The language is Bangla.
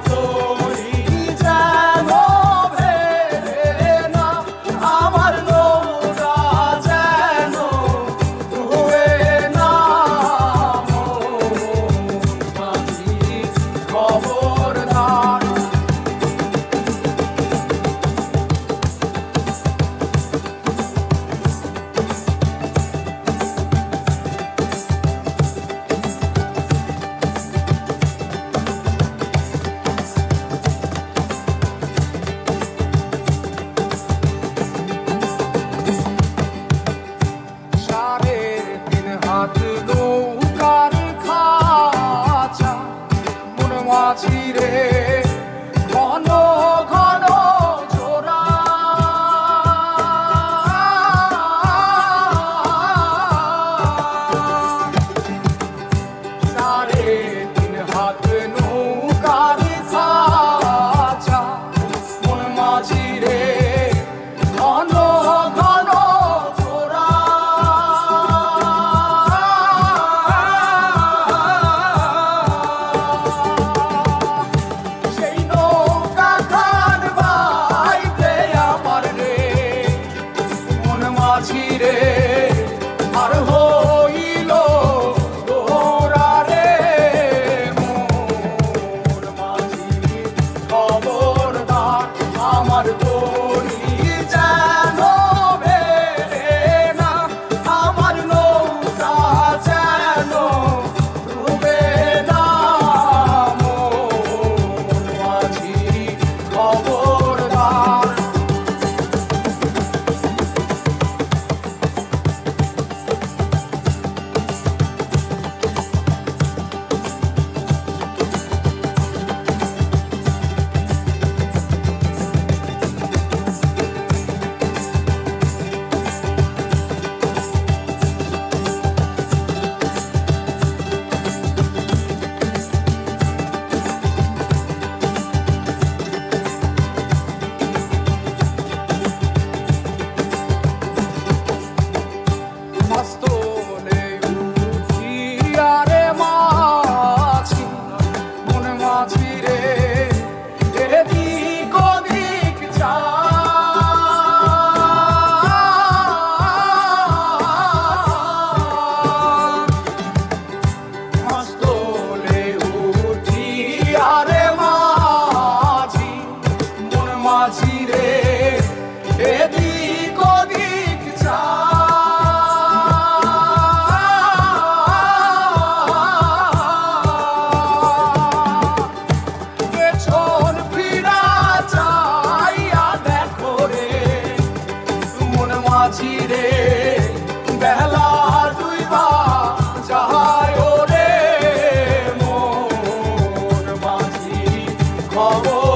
তরি যেন ভেড়ে না, আমার নৌকা যেন ডুবে না। মাঝি খবরদার। হাত নৌকার খাঁচা মন মাঝি রে ঘন ঘন জোড়া। সাড়ে তিন হাত নৌকার খাঁচা মন মাঝি রে ঘন ঘন জোড়া। মাঝিরে আর হইল তোরা রে মোর মাঝি খবরদার। আমার তরি যেন ভেড়ে না, আমার নৌকা যেন ডুবে না। মোর মাঝি খবরদার। মাঝিরে এদিক ওদিক যা। পেছন ফিরা চাইয়া দেখো রে মন মাঝিরে বেলা দুইবা যায় রে মোর মাঝি খবর।